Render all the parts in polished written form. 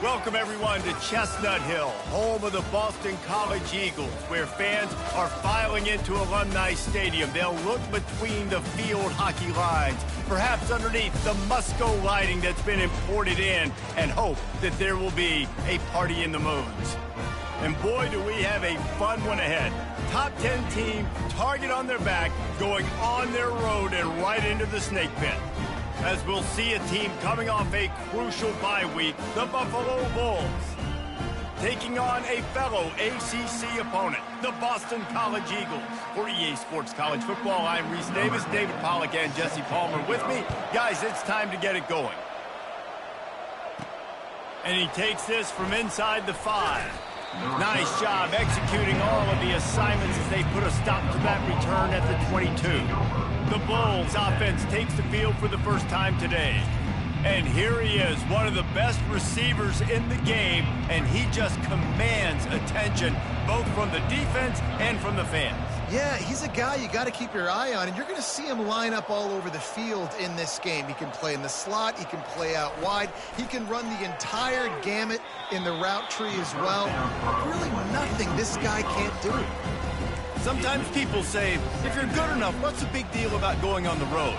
Welcome, everyone, to Chestnut Hill, home of the Boston College Eagles, where fans are filing into Alumni Stadium. They'll look between the field hockey lines, perhaps underneath the Musco lighting that's been imported in, and hope that there will be a party in the moons. And boy, do we have a fun one ahead. Top 10 team, target on their back, going on their road and right into the snake pit. As we'll see a team coming off a crucial bye week, the Buffalo Bulls, taking on a fellow ACC opponent, the Boston College Eagles. For EA Sports College Football, I'm Reese Davis, David Pollack, and Jesse Palmer with me. Guys, it's time to get it going. And he takes this from inside the 5. Nice job executing all of the assignments as they put a stop to that return at the 22. The Bulls offense takes the field for the first time today. And here he is, one of the best receivers in the game, and he just commands attention both from the defense and from the fans. Yeah, he's a guy you got to keep your eye on, and you're going to see him line up all over the field in this game. He can play in the slot, he can play out wide, he can run the entire gamut in the route tree as well. Really nothing this guy can't do. Sometimes people say, if you're good enough, what's the big deal about going on the road?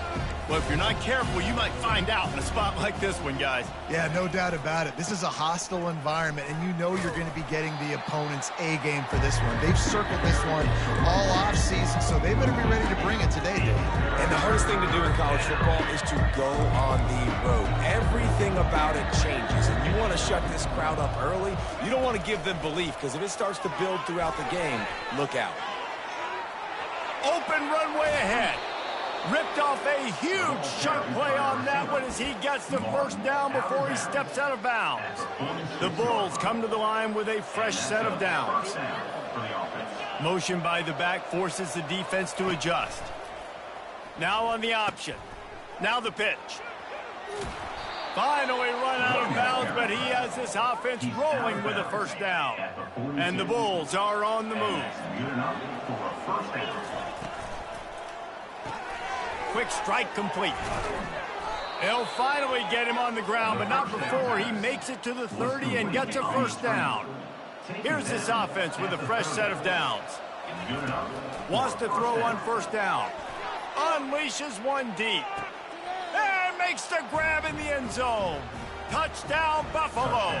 Well, if you're not careful, you might find out in a spot like this one, guys. Yeah, no doubt about it. This is a hostile environment, and you know you're going to be getting the opponent's A-game for this one. They've circled this one all offseason, so they better be ready to bring it today, Dave. And the hardest thing to do in college football is to go on the road. Everything about it changes, and you want to shut this crowd up early. You don't want to give them belief, because if it starts to build throughout the game, look out. Open runway ahead. Ripped off a huge chunk play on that one as he gets the first down before he steps out of bounds. The Bulls come to the line with a fresh set of downs. Motion by the back forces the defense to adjust. Now on the option. Now the pitch. Finally run out of bounds, but he has this offense rolling with a first down. And the Bulls are on the move. Quick strike complete. They'll finally get him on the ground, but not before he makes it to the 30 and gets a first down. Here's this offense with a fresh set of downs. Wants to throw on first down. Unleashes one deep. And makes the grab in the end zone. Touchdown, Buffalo.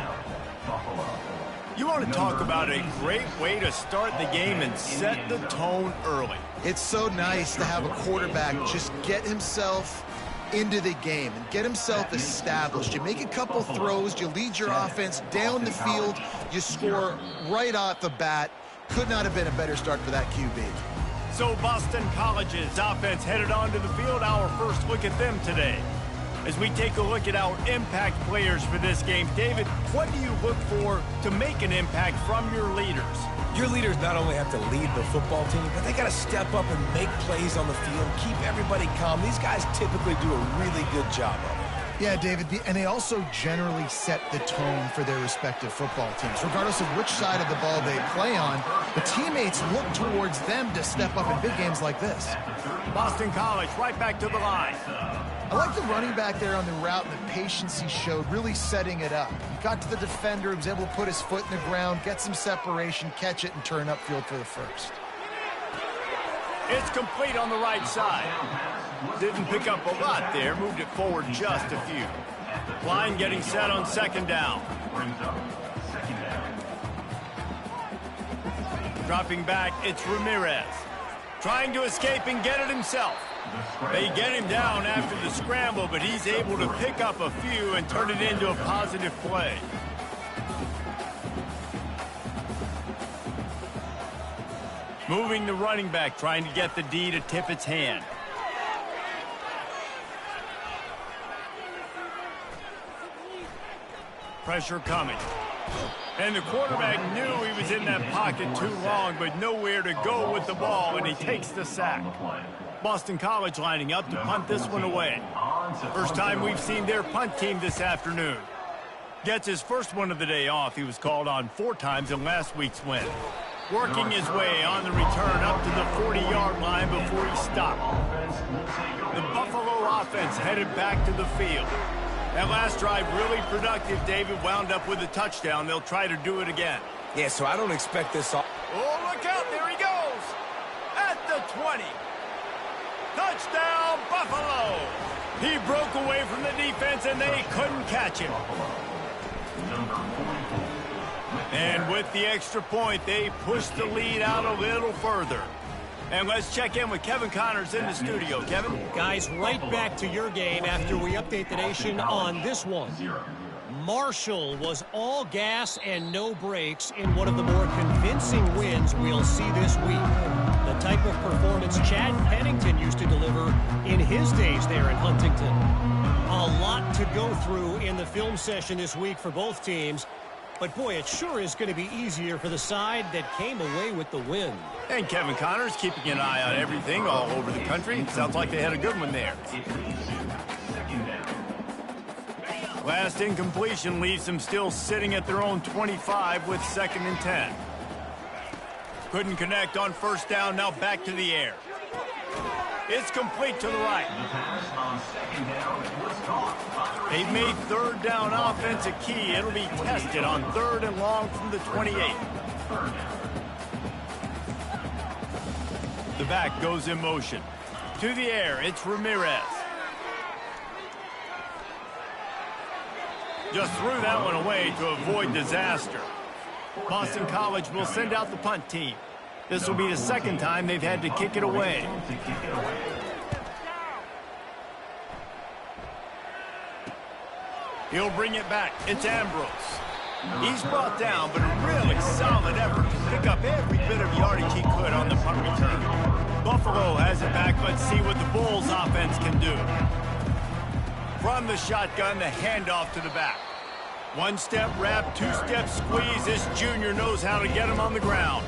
You want to talk about a great way to start the game and set the tone early. It's so nice to have a quarterback just get himself into the game and get himself established. You make a couple throws, you lead your offense down the field, you score right off the bat. Could not have been a better start for that QB. So Boston College's offense headed onto the field. Our first look at them today. As we take a look at our impact players for this game, David, what do you look for to make an impact from your leaders? Your leaders not only have to lead the football team, but they got to step up and make plays on the field, keep everybody calm. These guys typically do a really good job of it. Yeah, David, and they also generally set the tone for their respective football teams. Regardless of which side of the ball they play on, the teammates look towards them to step up in big games like this. Boston College right back to the line. I like the running back there on the route and the patience he showed, really setting it up. He got to the defender, he was able to put his foot in the ground, get some separation, catch it, and turn upfield for the first. It's complete on the right side. Didn't pick up a lot there, moved it forward just a few. Line getting set on second down. Dropping back, it's Ramirez. Trying to escape and get it himself. They get him down after the scramble, but he's able to pick up a few and turn it into a positive play. Moving the running back, trying to get the D to tip its hand. Pressure coming. And the quarterback knew he was in that pocket too long, but nowhere to go with the ball, and he takes the sack. Boston College lining up to punt this one away. First time we've seen their punt team this afternoon. Gets his first one of the day off. He was called on 4 times in last week's win. Working his way on the return up to the 40-yard line before he stopped. The Buffalo offense headed back to the field. That last drive really productive. David wound up with a touchdown. They'll try to do it again. Yeah, so I don't expect this off. Oh, look out. There he goes. At the 20. Touchdown, Buffalo. He broke away from the defense, and they couldn't catch him. And with the extra point, they pushed the lead out a little further. And let's check in with Kevin Connors in the studio. Kevin? Guys, right back to your game after we update the nation on this one. Marshall was all gas and no brakes in one of the more convincing wins we'll see this week. The type of performance Chad Pennington used to deliver in his days there in Huntington. A lot to go through in the film session this week for both teams. But, boy, it sure is going to be easier for the side that came away with the win. And Kevin Connors keeping an eye on everything all over the country. Sounds like they had a good one there. Last incompletion leaves them still sitting at their own 25 with 2nd and 10. Couldn't connect on first down, now back to the air. It's complete to the right. They've made 3rd down offense a key. It'll be tested on 3rd and long from the 28. The back goes in motion. To the air, it's Ramirez. Just threw that one away to avoid disaster. Boston College will send out the punt team. This will be the 2nd time they've had to kick it away. He'll bring it back. It's Ambrose. He's brought down, but a really solid effort to pick up every bit of yardage he could on the punt return. Buffalo has it back. Let's see what the Bulls offense can do. From the shotgun, the handoff to the back. 1-step wrap, 2-step squeeze. This junior knows how to get him on the ground.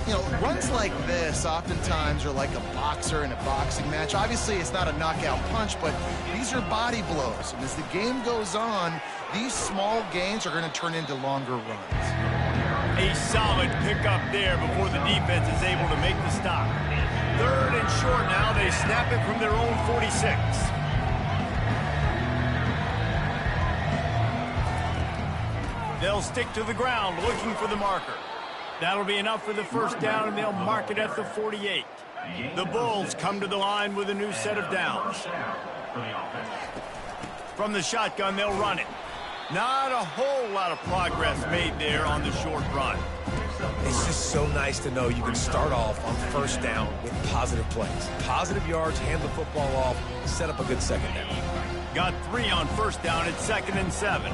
You know, runs like this oftentimes are like a boxer in a boxing match. Obviously, it's not a knockout punch, but these are body blows. And as the game goes on, these small gains are going to turn into longer runs. A solid pickup there before the defense is able to make the stop. 3rd and short now. They snap it from their own 46. They'll stick to the ground looking for the marker. That'll be enough for the first down, and they'll mark it at the 48. The Bulls come to the line with a new set of downs. From the shotgun, they'll run it. Not a whole lot of progress made there on the short run. It's just so nice to know you can start off on 1st down with positive plays. Positive yards, hand the football off, set up a good 2nd down. Got 3 on 1st down at 2nd and 7.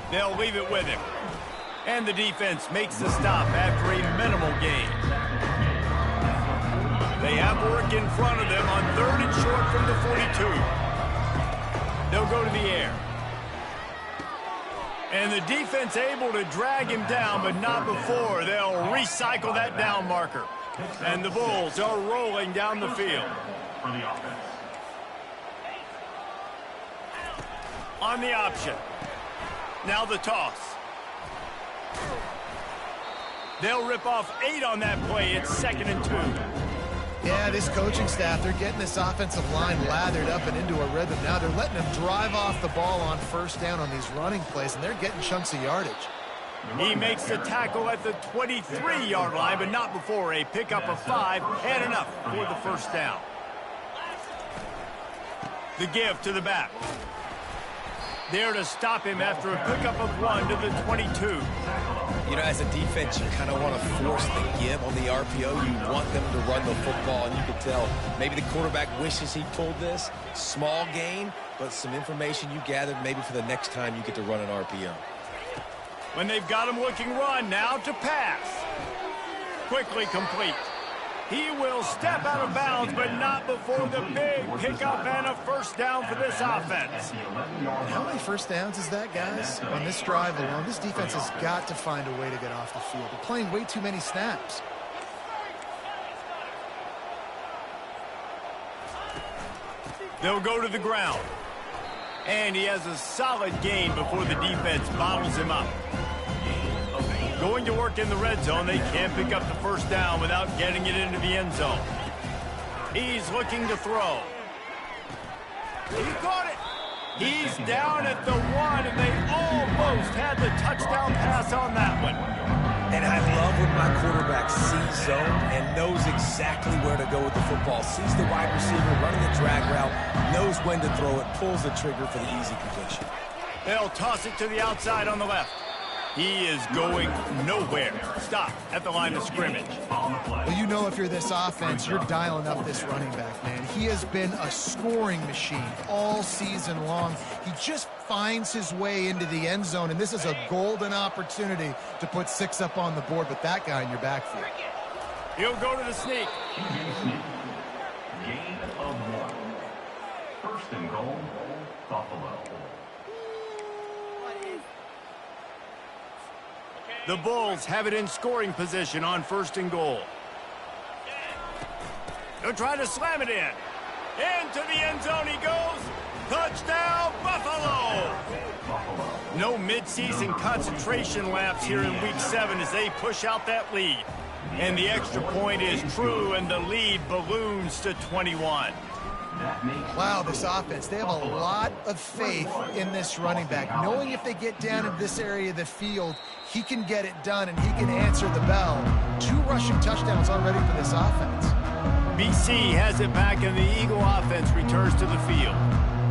They'll leave it with him. And the defense makes the stop after a minimal gain. They have work in front of them on 3rd and short from the 42. They'll go to the air. And the defense able to drag him down, but not before. They'll recycle that down marker. And the Bulls are rolling down the field. On the option. Now the toss. They'll rip off 8 on that play. It's 2nd and 2. Yeah, this coaching staff, they're getting this offensive line lathered up and into a rhythm. Now they're letting them drive off the ball on 1st down on these running plays, and they're getting chunks of yardage. He makes the tackle at the 23-yard line, but not before a pickup of 5 and enough for the 1st down. The give to the back. There to stop him after a pickup of 1 to the 22. You know, as a defense, you kind of want to force the give on the RPO. You want them to run the football, and you can tell maybe the quarterback wishes he pulled this. Small gain, but some information you gathered maybe for the next time you get to run an RPO. When they've got him looking run, now to pass. Quickly complete. He will step out of bounds, but not before the big pickup and a 1st down for this offense. How many 1st downs is that, guys? On this drive alone, this defense has got to find a way to get off the field. They're playing way too many snaps. They'll go to the ground. And he has a solid gain before the defense bottles him up. Going to work in the red zone. They can't pick up the 1st down without getting it into the end zone. He's looking to throw. He caught it. He's down at the 1, and they almost had the touchdown pass on that one. And I love when my quarterback sees zone and knows exactly where to go with the football. Sees the wide receiver running the drag route, knows when to throw it, pulls the trigger for the easy completion. They'll toss it to the outside on the left. He is going nowhere. Stop at the line of scrimmage. Well, you know, if you're this offense, you're dialing up this running back, man. He has been a scoring machine all season long. He just finds his way into the end zone, and this is a golden opportunity to put 6 up on the board with that guy in your backfield. He'll go to the sneak. Gain of 1. 1st and goal, Buffalo. The Bulls have it in scoring position on 1st and goal. They'll try to slam it in. Into the end zone he goes. Touchdown, Buffalo! No midseason concentration lapse here in Week 7 as they push out that lead. And the extra point is true, and the lead balloons to 21. Wow, this offense, they have a lot of faith in this running back. Knowing if they get down in this area of the field, he can get it done and he can answer the bell. 2 rushing touchdowns already for this offense. BC has it back, and the Eagle offense returns to the field.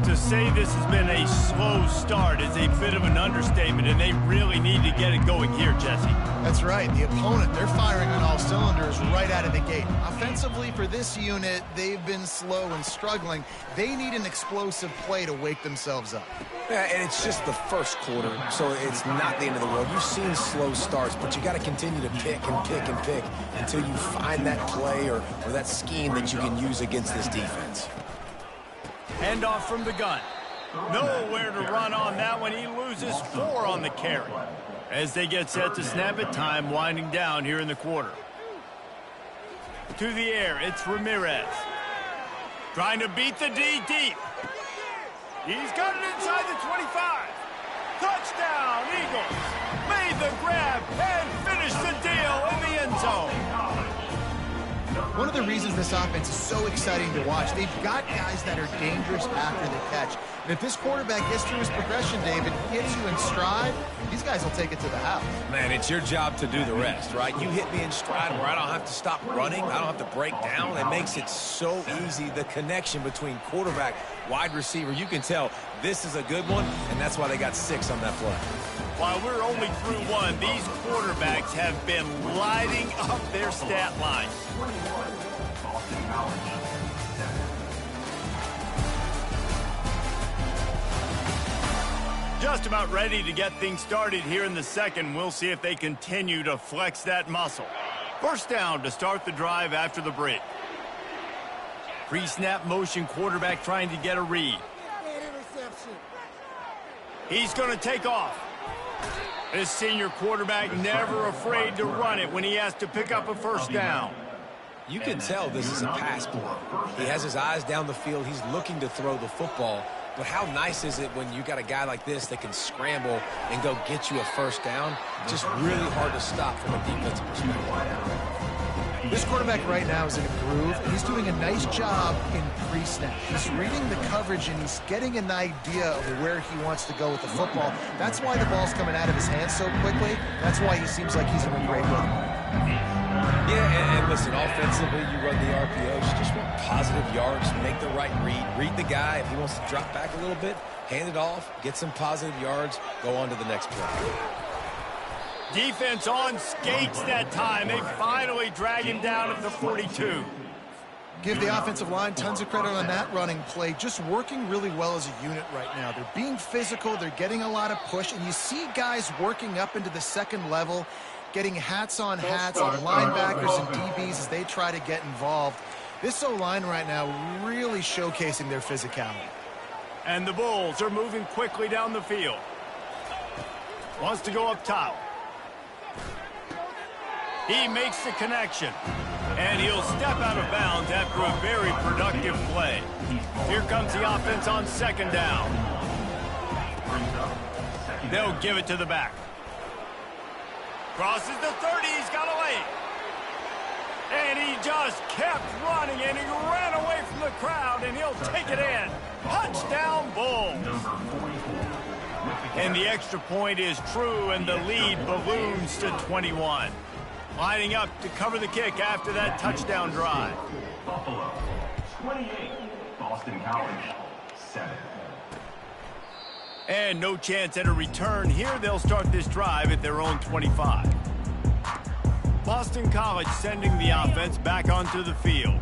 To say this has been a slow start is a bit of an understatement, and they really need to get it going here, Jesse. That's right. The opponent, they're firing on all cylinders right out of the gate. Offensively, for this unit, they've been slow and struggling. They need an explosive play to wake themselves up. Yeah, and it's just the 1st quarter, so it's not the end of the world. You've seen slow starts, but you got to continue to pick and pick and pick until you find that play or that scheme that you can use against this defense. Handoff from the gun. Nowhere to run on that one. He loses 4 on the carry. As they get set to snap it, time winding down here in the quarter. To the air, it's Ramirez. Trying to beat the D deep. He's got it inside the 25. Touchdown, Eagles. Made the grab and finished the deal in the end zone. One of the reasons this offense is so exciting to watch, they've got guys that are dangerous after the catch. And if this quarterback gets through his progression, David, gets you in stride, these guys will take it to the house. Man, it's your job to do the rest, right? You hit me in stride where I don't have to stop running. I don't have to break down. It makes it so easy, the connection between quarterback, wide receiver. You can tell this is a good one, and that's why they got 6 on that play. While we're only through 1, these quarterbacks have been lighting up their stat line. Just about ready to get things started here in the 2nd. We'll see if they continue to flex that muscle. 1st down to start the drive after the break. Pre-snap motion quarterback trying to get a read. He's going to take off. This senior quarterback never afraid to run it when he has to pick up a first down. You can tell this is a pass play. He has his eyes down the field. He's looking to throw the football. But how nice is it when you got a guy like this that can scramble and go get you a first down? Just really hard to stop from a defensive perspective. This quarterback right now is in a groove, and he's doing a nice job in pre-snap. He's reading the coverage, and he's getting an idea of where he wants to go with the football. That's why the ball's coming out of his hands so quickly. That's why he seems like he's in a great rhythm. Yeah, and listen, offensively, you run the RPOs. You just want positive yards, make the right read the guy. If he wants to drop back a little bit, hand it off, get some positive yards, go on to the next play. Defense on skates that time. They finally drag him down at the 42. Give the offensive line tons of credit on that running play. Just working really well as a unit right now. They're being physical. They're getting a lot of push. And you see guys working up into the second level, getting hats on linebackers and DBs as they try to get involved. This O-line right now really showcasing their physicality. And the Bulls are moving quickly down the field. Wants to go up top. He makes the connection. And he'll step out of bounds after a very productive play. Here comes the offense on second down. They'll give it to the back. Crosses the 30, he's got a lane. And he just kept running, and he ran away from the crowd, and he'll take it in. Touchdown, Bulls. And the extra point is true, and the lead balloons to 21. Lining up to cover the kick after that touchdown drive. Buffalo, 28. Boston College, 7. And no chance at a return here. They'll start this drive at their own 25. Boston College sending the offense back onto the field.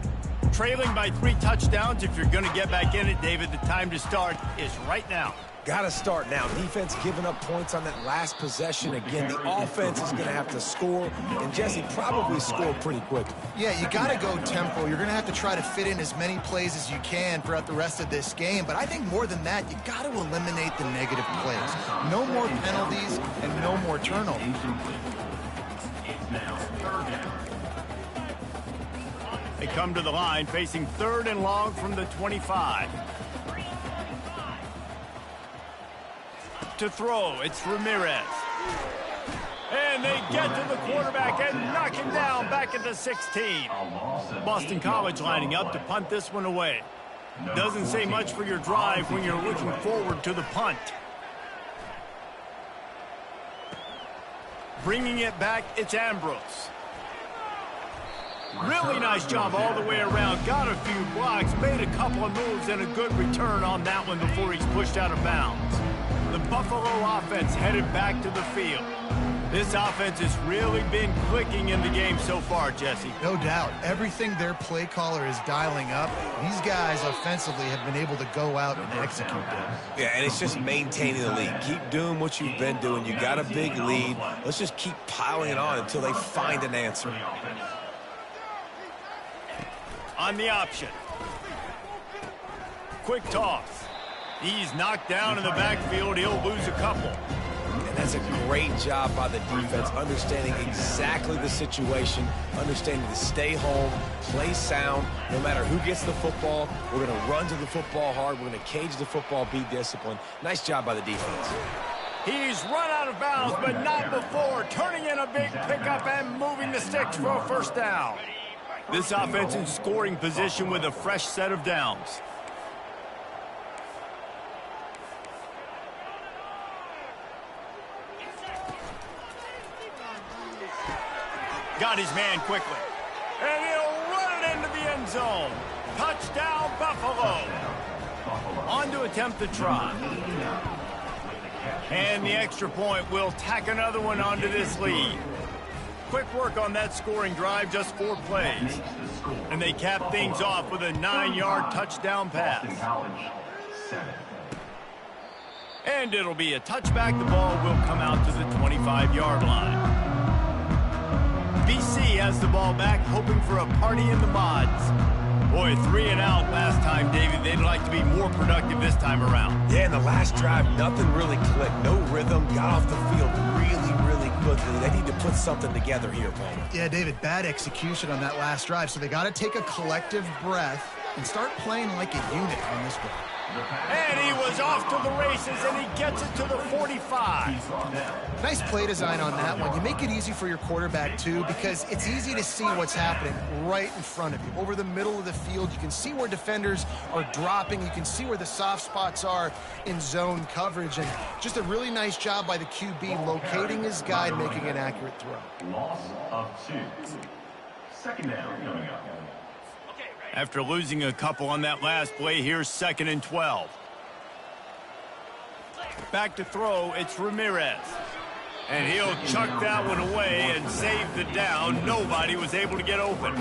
Trailing by 3 touchdowns. If you're going to get back in it, David, the time to start is right now. Got to start now. Defense giving up points on that last possession. Again, the offense is going to have to score, and Jesse probably scored pretty quick. Yeah, you got to go tempo. You're going to have to try to fit in as many plays as you can throughout the rest of this game. But I think more than that, you got to eliminate the negative plays. No more penalties and no more turnovers. It's now 3rd down. They come to the line facing 3rd and long from the 25. To throw, it's Ramirez. And they get to the quarterback and knock him down back at the 16. Boston College lining up to punt this one away. Doesn't say much for your drive when you're looking forward to the punt. Bringing it back, it's Ambrose. Really nice job all the way around. Got a few blocks, made a couple of moves, and a good return on that one before he's pushed out of bounds. The Buffalo offense headed back to the field. This offense has really been clicking in the game so far, Jesse. No doubt. Everything their play caller is dialing up, these guys offensively have been able to go out and execute them. Yeah, and it's just maintaining the lead. Keep doing what you've been doing. You got a big lead. Let's just keep piling it on until they find an answer. On the option. Quick toss. He's knocked down in the backfield. He'll lose a couple. And that's a great job by the defense, understanding exactly the situation, understanding to stay home, play sound. No matter who gets the football, we're going to run to the football hard. We're going to cage the football, be disciplined. Nice job by the defense. He's run out of bounds, but not before. Turning in a big pickup and moving the sticks for a first down. This offense in scoring position with a fresh set of downs. Got his man quickly. And he'll run it into the end zone. Touchdown, Buffalo. On to attempt the try. And the extra point will tack another one onto this lead. Quick work on that scoring drive, just 4 plays. And they cap things off with a 9-yard touchdown pass. And it'll be a touchback. The ball will come out to the 25-yard line. BC has the ball back, hoping for a party in the mods. Boy, 3 and out last time, David. They'd like to be more productive this time around. Yeah, in the last drive, nothing really clicked. No rhythm, got off the field really quickly. They need to put something together here, Palmer. Yeah, David, bad execution on that last drive, so they got to take a collective breath and start playing like a unit on this one. And he was off to the races, and he gets it to the 45. Nice play design on that one. You make it easy for your quarterback, too, because it's easy to see what's happening right in front of you. Over the middle of the field, you can see where defenders are dropping. You can see where the soft spots are in zone coverage. And just a really nice job by the QB locating his guy and making an accurate throw. Loss of 2. Second down coming up. After losing a couple on that last play, here's 2nd and 12. Back to throw, it's Ramirez. And he'll chuck that one away and save the down. Nobody was able to get open.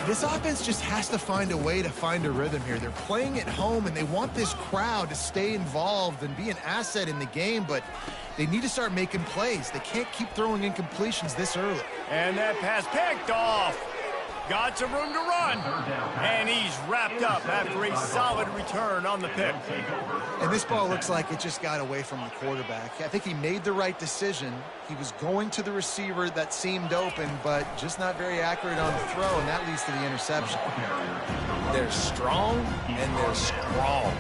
This offense just has to find a way to find a rhythm here. They're playing at home, and they want this crowd to stay involved and be an asset in the game, but they need to start making plays. They can't keep throwing incompletions this early. And that pass picked off. Got some room to run. And he's wrapped up after a solid return on the pick. And this ball looks like it just got away from the quarterback. I think he made the right decision. He was going to the receiver that seemed open, but just not very accurate on the throw, and that leads to the interception. They're strong and they're strong.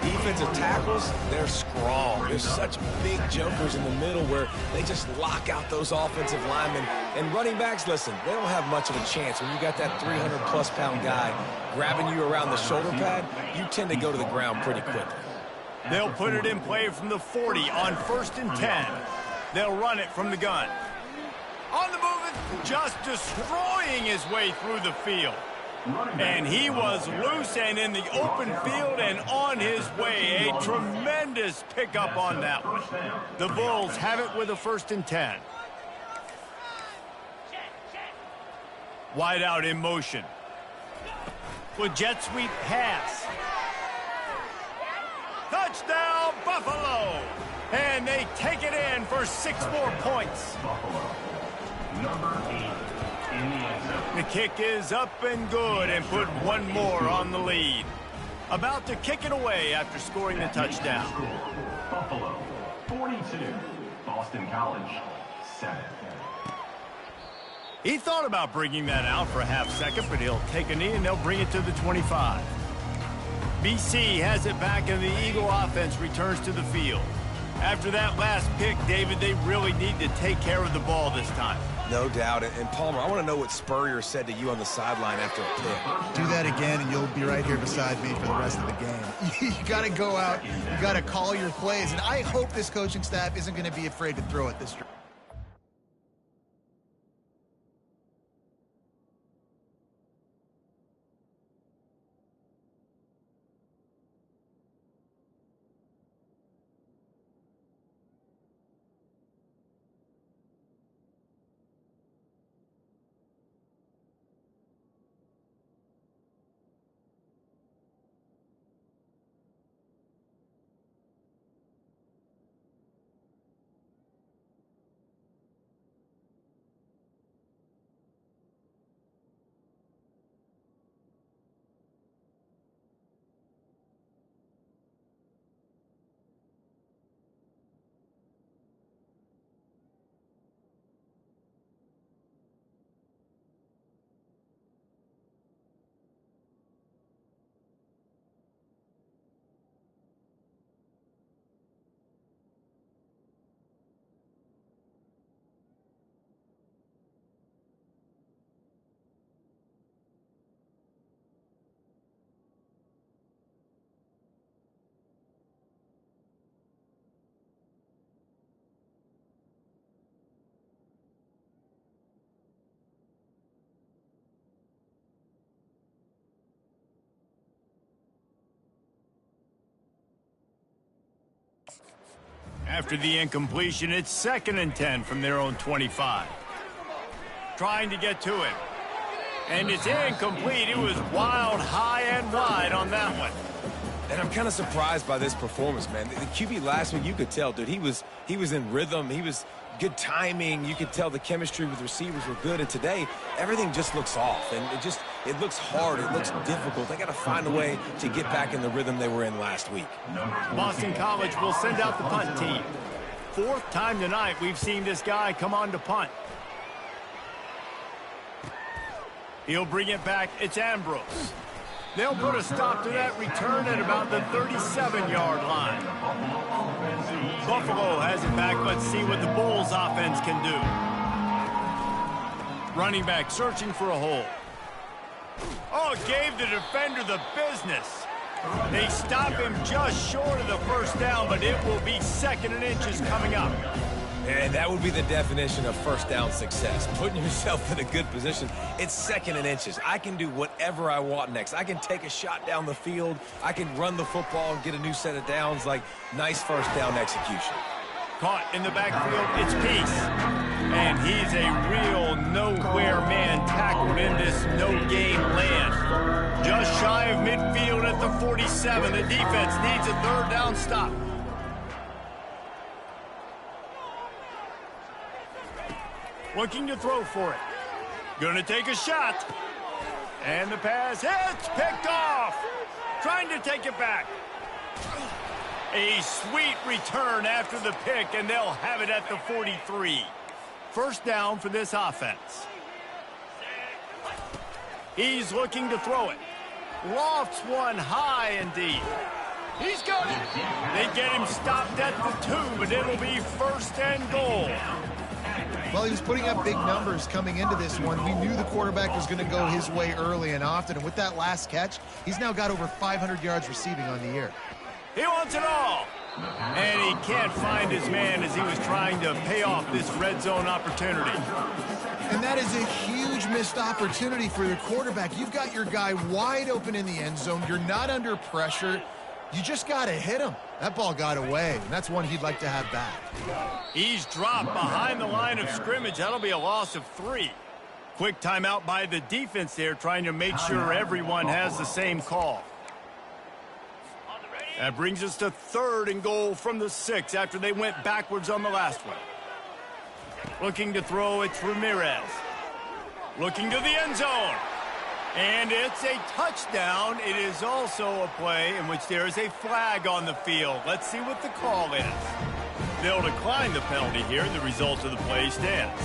Defensive tackles, they're strong. There's such big jokers in the middle where they just lock out those offensive linemen. And running backs, listen, they don't have much of a chance. When you got that 300-plus pound guy grabbing you around the shoulder pad, you tend to go to the ground pretty quickly. They'll put it in play from the 40 on 1st and 10. They'll run it from the gun. On the move, just destroying his way through the field. And he was loose and in the open field and on his way. A tremendous pickup on that one. The Bulls have it with a 1st and 10. Wide out in motion. With jet sweep pass. Touchdown, Buffalo! And they take it in for 6 more points. Buffalo. Number 8 in the end zone. The kick is up and good and put 1 more on the lead. About to kick it away after scoring the touchdown. Buffalo 42. Boston College 7. He thought about bringing that out for a half second, but he'll take a knee and they'll bring it to the 25. BC has it back and the Eagle offense returns to the field. After that last pick, David, they really need to take care of the ball this time. No doubt. And Palmer, I want to know what Spurrier said to you on the sideline after a pick. Do that again, and you'll be right here beside me for the rest of the game. You got to go out. You got to call your plays. And I hope this coaching staff isn't going to be afraid to throw it this drive. After the incompletion, it's 2nd and 10 from their own 25. Trying to get to it. And it's incomplete. It was wild, high, and wide on that one. And I'm kind of surprised by this performance, man. The QB last week, you could tell, dude, he was in rhythm. He was good timing. You could tell the chemistry with receivers were good. And today, everything just looks off. And it looks hard. It looks difficult. They got to find a way to get back in the rhythm they were in last week. Boston College will send out the punt team. Fourth time tonight we've seen this guy come on to punt. He'll bring it back. It's Ambrose. They'll put a stop to that return at about the 37-yard line. Buffalo has it back. Let's see what the Bulls offense can do. Running back searching for a hole. Oh, gave the defender the business. They stop him just short of the first down, but it will be 2nd and inches coming up. And that would be the definition of first down success. Putting yourself in a good position. It's 2nd and inches. I can do whatever I want next. I can take a shot down the field. I can run the football and get a new set of downs. Like, nice first down execution. Caught in the backfield, it's Peace. And he's a real nowhere man tackled in this no-game land. Just shy of midfield at the 47. The defense needs a 3rd down stop. Looking to throw for it. Gonna take a shot. And the pass hits, picked off. Trying to take it back. A sweet return after the pick, and they'll have it at the 43. First down for this offense. He's looking to throw it. Lofts one high and deep. He's got it. They get him stopped at the 2, but it'll be 1st and goal. Well, he was putting up big numbers coming into this one. We knew the quarterback was going to go his way early and often, and with that last catch, he's now got over 500 yards receiving on the year. He wants it all. And he can't find his man as he was trying to pay off this red zone opportunity. And that is a huge missed opportunity for the quarterback. You've got your guy wide open in the end zone. You're not under pressure. You just got to hit him. That ball got away, and that's one he'd like to have back. He's dropped behind the line of scrimmage. That'll be a loss of 3. Quick timeout by the defense there, trying to make sure everyone has the same call. That brings us to 3rd and goal from the 6 after they went backwards on the last one. Looking to throw, it's Ramirez. Looking to the end zone. And it's a touchdown. It is also a play in which there is a flag on the field. Let's see what the call is. They'll decline the penalty here, and the result of the play stands.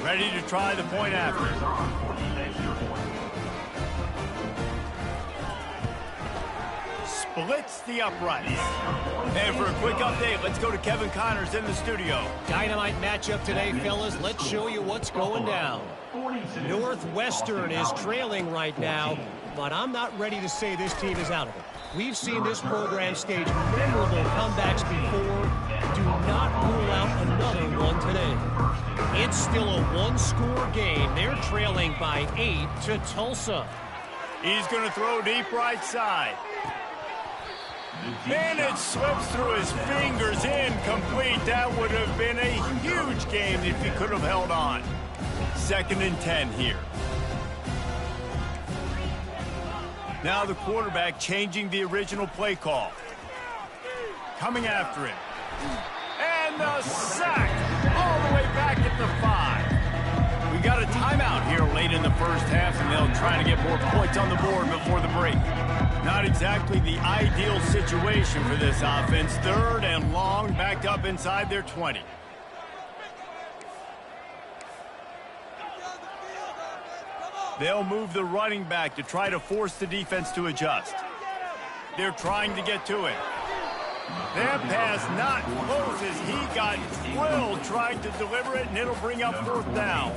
Ready to try the point after. Splits the uprights. And for a quick update, let's go to Kevin Connors in the studio. Dynamite matchup today, fellas. Let's show you what's going down. Northwestern is trailing right now, but I'm not ready to say this team is out of it. We've seen this program stage memorable comebacks before. Do not rule out another one today. It's still a one-score game. They're trailing by 8 to Tulsa. He's going to throw deep right side. And it slips through his fingers, incomplete. That would have been a huge game if he could have held on. 2nd and 10 here. Now the quarterback changing the original play call. Coming after him. And the sack all the way back at the 5. We got a timeout here late in the first half, and they'll try to get more points on the board before the break. Not exactly the ideal situation for this offense. 3rd and long, backed up inside their 20. They'll move the running back to try to force the defense to adjust. They're trying to get to it. That pass not close as he got drilled trying to deliver it, and it'll bring up 4th down.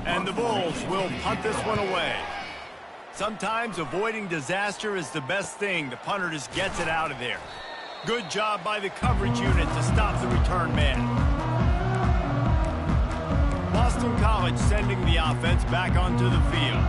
And the Bulls will punt this one away. Sometimes avoiding disaster is the best thing. The punter just gets it out of there. Good job by the coverage unit to stop the return man. Boston College sending the offense back onto the field.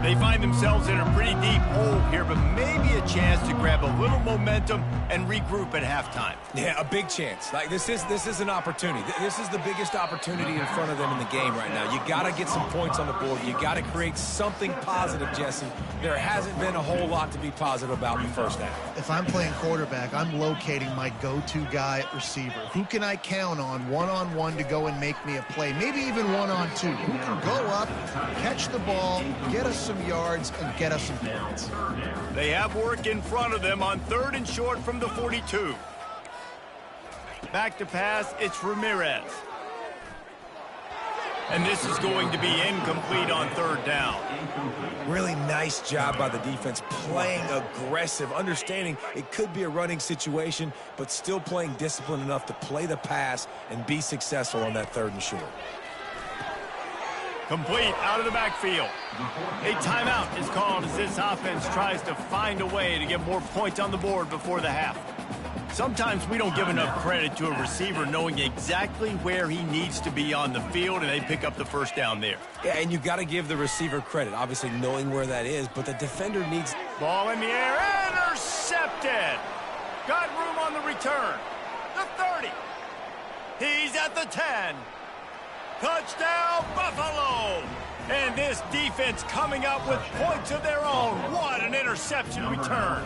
They find themselves in a pretty deep hole here, but maybe a chance to grab a little momentum and regroup at halftime. Yeah, a big chance. Like this is an opportunity. This is the biggest opportunity in front of them in the game right now. You got to get some points on the board. You got to create something positive, Jesse. There hasn't been a whole lot to be positive about in the first half. If I'm playing quarterback, I'm locating my go-to guy at receiver. Who can I count on one-on-one to go and make me a play? Maybe even one-on-two. Who can go up, catch the ball, get us some yards, and get us some points. They have work in front of them on 3rd and short from the 42. Back to pass, it's Ramirez. And this is going to be incomplete on 3rd down. Really nice job by the defense, playing aggressive, understanding it could be a running situation, but still playing disciplined enough to play the pass and be successful on that 3rd and short. Complete out of the backfield. A timeout is called as this offense tries to find a way to get more points on the board before the half. Sometimes we don't give enough credit to a receiver knowing exactly where he needs to be on the field, and they pick up the first down there. Yeah, and you got to give the receiver credit, obviously knowing where that is, but the defender needs... Ball in the air, intercepted. Got room on the return. The 30. He's at the 10. Touchdown, Buffalo! And this defense coming up with points of their own. What an interception return.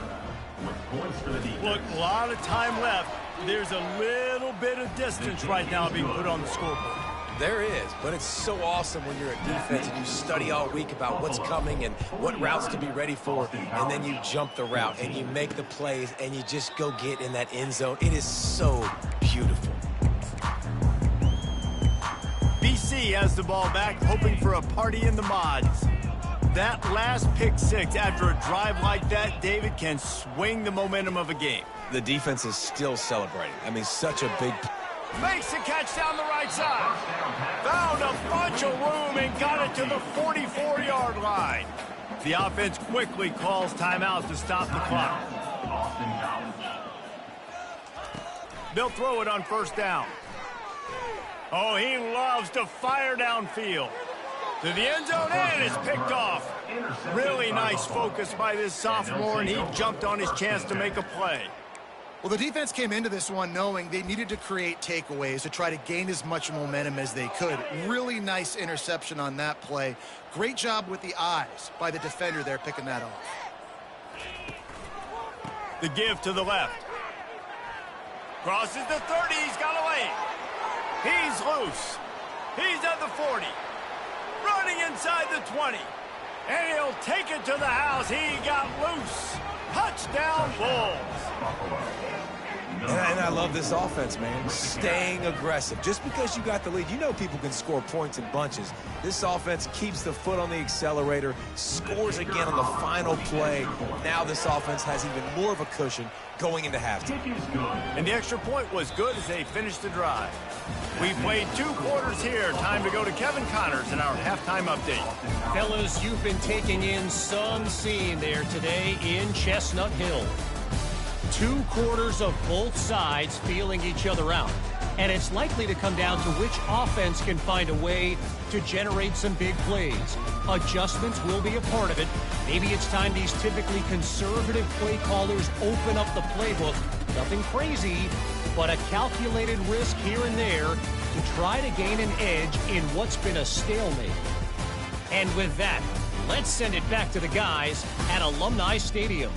Look, a lot of time left. There's a little bit of distance right now being put on the scoreboard. There is, but it's so awesome when you're a defense and you study all week about what's coming and what routes to be ready for, and then you jump the route and you make the plays and you just go get in that end zone. It is so beautiful. BC has the ball back, hoping for a party in the mods. That last pick six after a drive like that, David, can swing the momentum of a game. The defense is still celebrating. I mean, such a big... Makes the catch down the right side. Found a bunch of room and got it to the 44-yard line. The offense quickly calls timeout to stop the clock. They'll throw it on 1st down. Oh, he loves to fire downfield. To the end zone, and it's picked off. Really nice focus by this sophomore, and he jumped on his chance to make a play. Well, the defense came into this one knowing they needed to create takeaways to try to gain as much momentum as they could. Really nice interception on that play. Great job with the eyes by the defender there picking that off. The give to the left. Crosses the 30, he's got a lane. He's loose. He's at the 40. Running inside the 20. And he'll take it to the house. He got loose. Touchdown, Bulls. And I love this offense, man. Staying aggressive. Just because you got the lead, you know people can score points in bunches. This offense keeps the foot on the accelerator, scores again on the final play. Now this offense has even more of a cushion going into halftime. And the extra point was good as they finished the drive. We played 2 quarters here. Time to go to Kevin Connors in our halftime update. Fellas, you've been taking in some scene there today in Chestnut Hill. 2 quarters of both sides feeling each other out. And it's likely to come down to which offense can find a way to generate some big plays. Adjustments will be a part of it. Maybe it's time these typically conservative play callers open up the playbook. Nothing crazy, but a calculated risk here and there to try to gain an edge in what's been a stalemate. And with that, let's send it back to the guys at Alumni Stadium.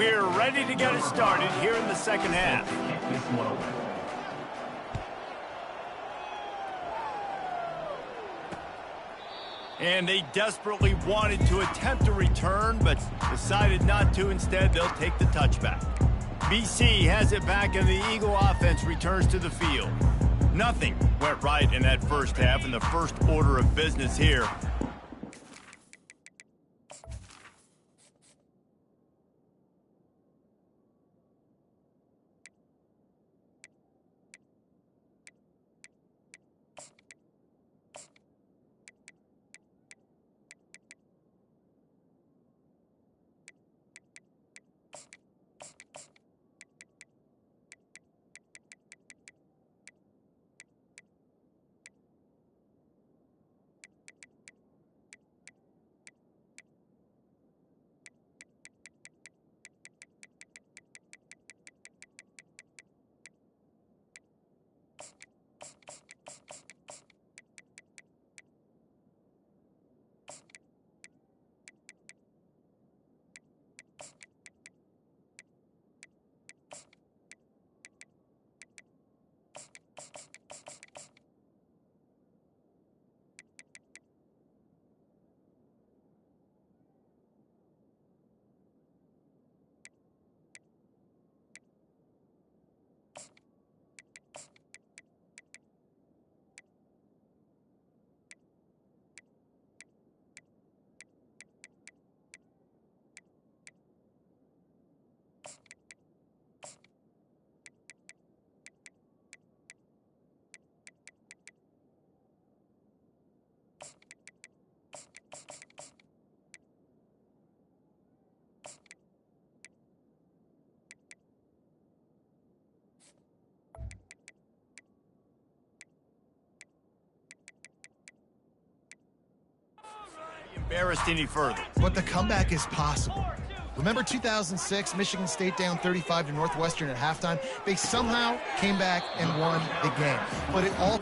We're ready to get it started here in the second half. And they desperately wanted to attempt a return, but decided not to. Instead, they'll take the touchback. BC has it back, and the Eagle offense returns to the field. Nothing went right in that first half, in the first order of business here. Embarrassed any further. But the comeback is possible. Remember 2006, Michigan State down 35 to Northwestern at halftime? They somehow came back and won the game. But it all...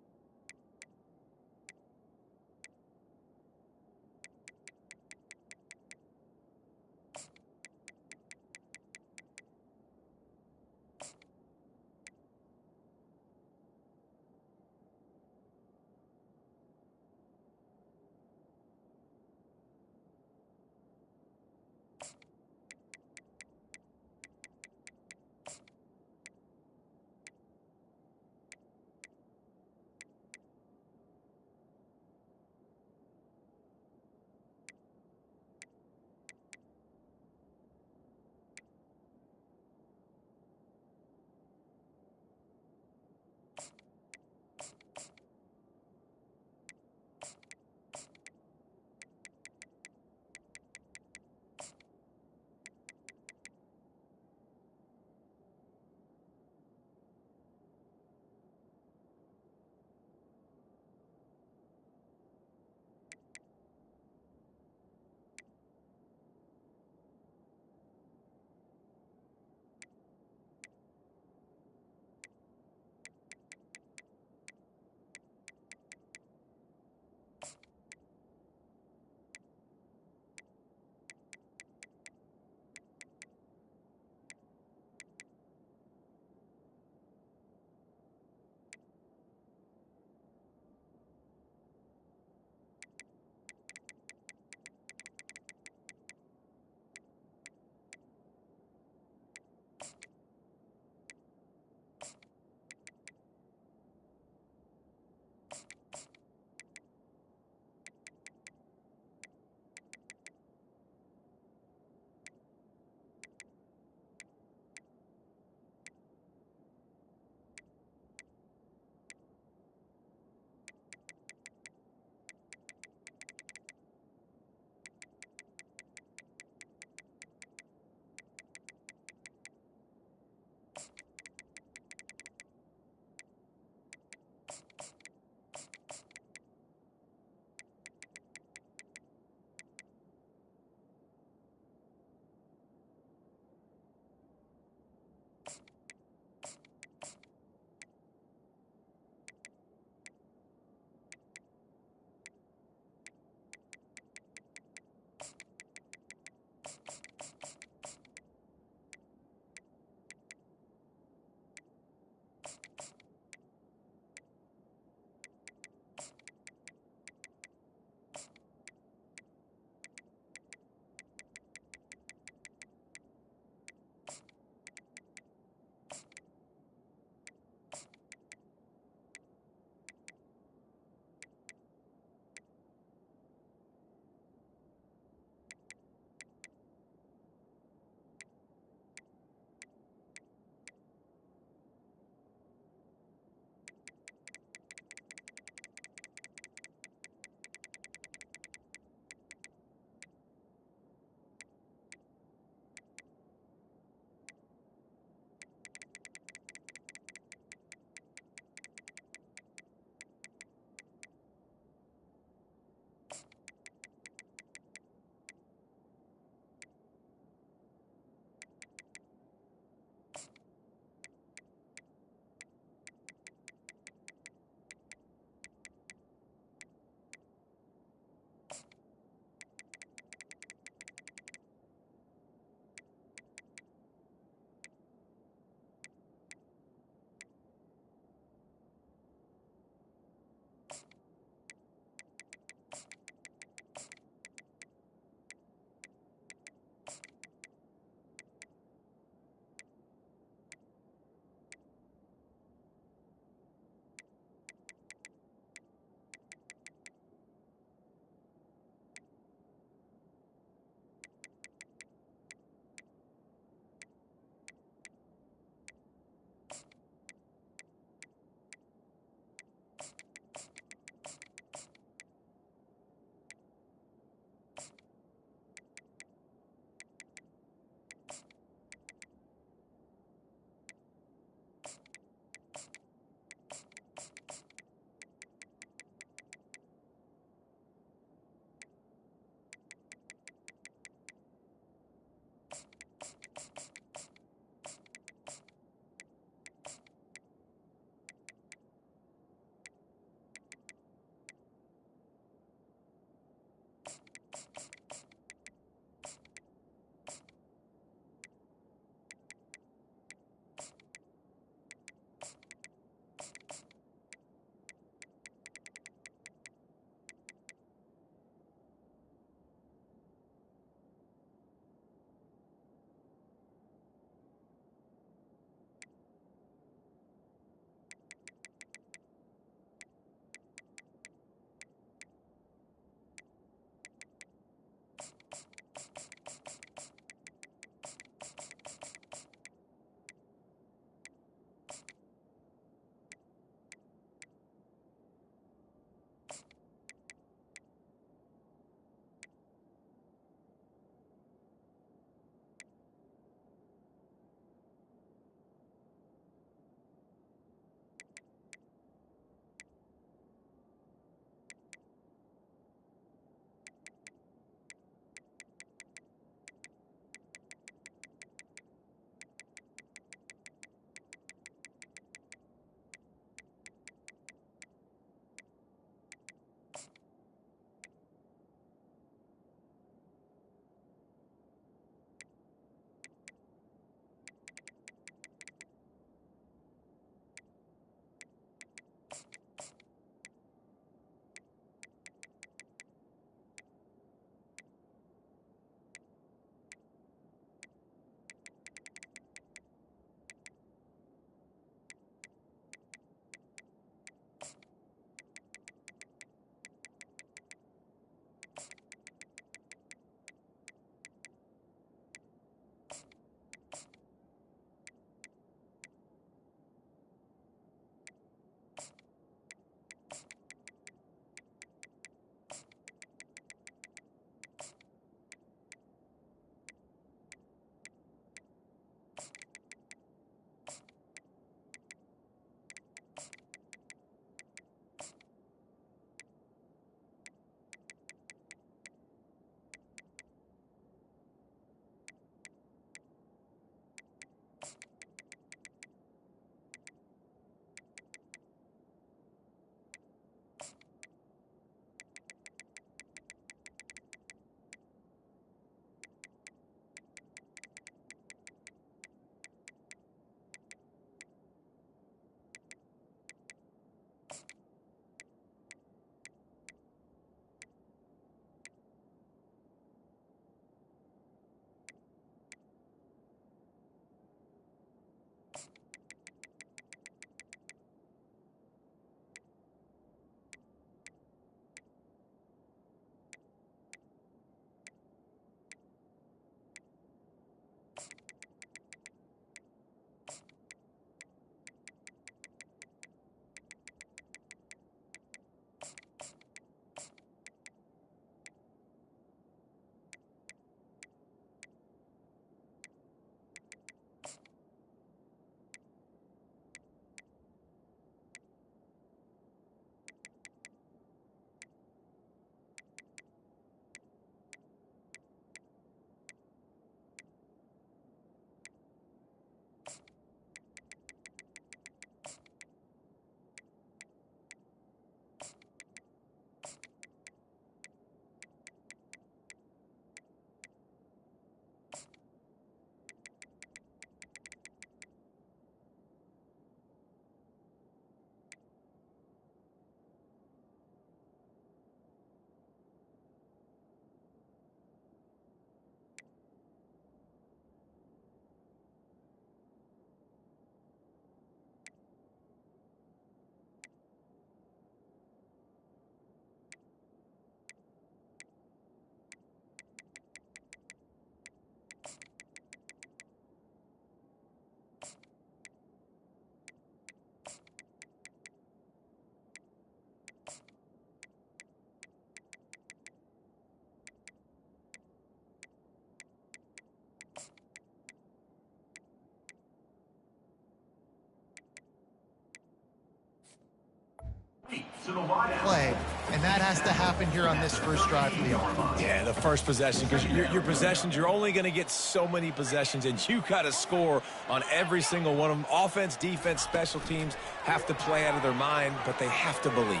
play, and that has to happen here on this first drive for the offense. Yeah, the first possession, because your possessions, you're only going to get so many possessions, and you got to score on every single one of them. Offense, defense, special teams have to play out of their mind, but they have to believe.